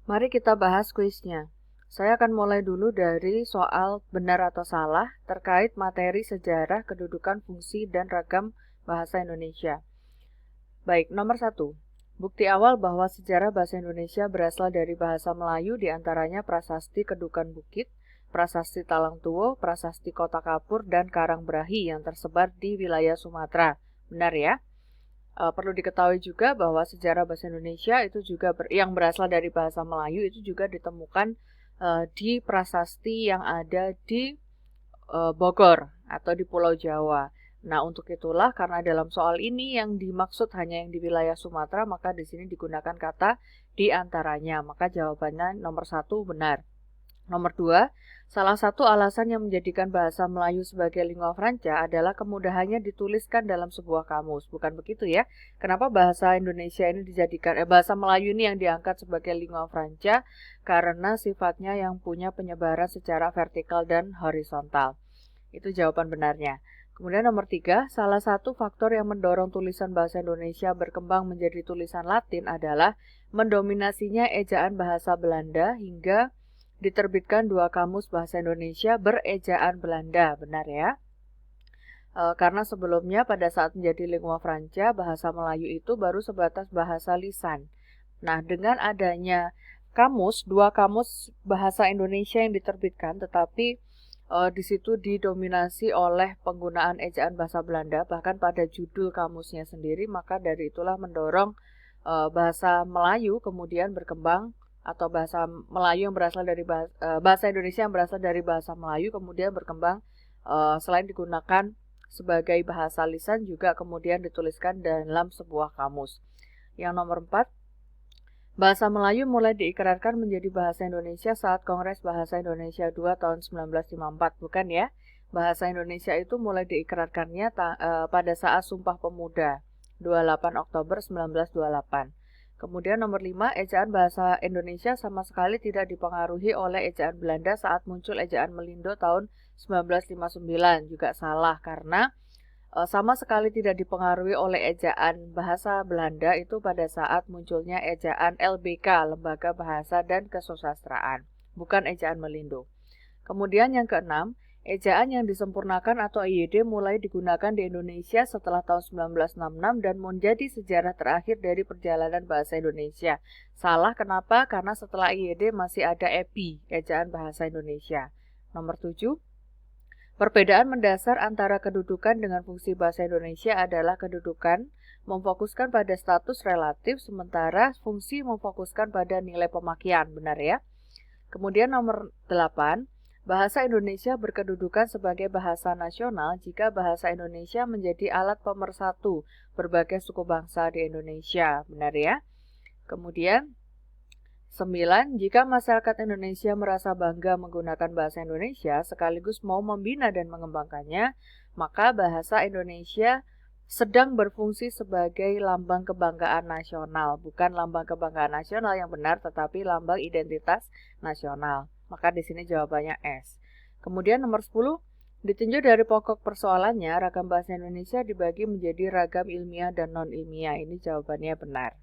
Mari kita bahas kuisnya. Saya akan mulai dulu dari soal benar atau salah terkait materi sejarah, kedudukan, fungsi, dan ragam bahasa Indonesia. Baik, nomor 1. Bukti awal bahwa sejarah bahasa Indonesia berasal dari bahasa Melayu diantaranya Prasasti Kedukan Bukit, Prasasti Talang Tuwo, Prasasti Kota Kapur, dan Karang Brahi yang tersebar di wilayah Sumatera. Benar ya? Perlu diketahui juga bahwa sejarah bahasa Indonesia itu juga yang berasal dari bahasa Melayu itu juga ditemukan di prasasti yang ada di Bogor atau di Pulau Jawa. Nah, untuk itulah karena dalam soal ini yang dimaksud hanya yang di wilayah Sumatera, maka di sini digunakan kata di antaranya. Maka jawabannya nomor 1 benar. Nomor 2, salah satu alasan yang menjadikan bahasa Melayu sebagai lingua franca adalah kemudahannya dituliskan dalam sebuah kamus. Bukan begitu ya? Kenapa bahasa Indonesia ini bahasa Melayu ini yang diangkat sebagai lingua franca? Karena sifatnya yang punya penyebaran secara vertikal dan horizontal. Itu jawaban benarnya. Kemudian nomor 3, salah satu faktor yang mendorong tulisan bahasa Indonesia berkembang menjadi tulisan Latin adalah mendominasinya ejaan bahasa Belanda hingga diterbitkan 2 kamus bahasa Indonesia berejaan Belanda. Benar ya? Karena sebelumnya pada saat menjadi lingua franca, bahasa Melayu itu baru sebatas bahasa lisan. Nah, dengan adanya 2 kamus bahasa Indonesia yang diterbitkan, tetapi di situ didominasi oleh penggunaan ejaan bahasa Belanda, bahkan pada judul kamusnya sendiri, maka dari itulah mendorong bahasa Melayu kemudian berkembang, atau bahasa Melayu yang berasal dari bahasa Indonesia yang berasal dari bahasa Melayu kemudian berkembang, selain digunakan sebagai bahasa lisan juga kemudian dituliskan dalam sebuah kamus. Yang nomor 4, bahasa Melayu mulai diikrarkan menjadi bahasa Indonesia saat Kongres Bahasa Indonesia II tahun 1954, bukan ya? Bahasa Indonesia itu mulai diikrarkannya pada saat Sumpah Pemuda 28 Oktober 1928. Kemudian nomor 5, ejaan bahasa Indonesia sama sekali tidak dipengaruhi oleh ejaan Belanda saat muncul ejaan Melindo tahun 1959. Juga salah karena sama sekali tidak dipengaruhi oleh ejaan bahasa Belanda itu pada saat munculnya ejaan LBK, Lembaga Bahasa dan Kesusastraan, bukan ejaan Melindo. Kemudian yang keenam, ejaan yang disempurnakan atau IYD mulai digunakan di Indonesia setelah tahun 1966 dan menjadi sejarah terakhir dari perjalanan bahasa Indonesia. Salah kenapa? Karena setelah IYD masih ada EPI, ejaan bahasa Indonesia. Nomor 7, perbedaan mendasar antara kedudukan dengan fungsi bahasa Indonesia adalah kedudukan memfokuskan pada status relatif, sementara fungsi memfokuskan pada nilai pemakaian. Benar ya? Kemudian nomor 8, bahasa Indonesia berkedudukan sebagai bahasa nasional jika bahasa Indonesia menjadi alat pemersatu berbagai suku bangsa di Indonesia. Benar ya? Kemudian 9, jika masyarakat Indonesia merasa bangga menggunakan bahasa Indonesia sekaligus mau membina dan mengembangkannya, maka bahasa Indonesia sedang berfungsi sebagai lambang kebanggaan nasional. Bukan lambang kebanggaan nasional yang benar, tetapi lambang identitas nasional. Maka di sini jawabannya S. Kemudian nomor 10, ditinjau dari pokok persoalannya, ragam bahasa Indonesia dibagi menjadi ragam ilmiah dan non-ilmiah. Ini jawabannya benar.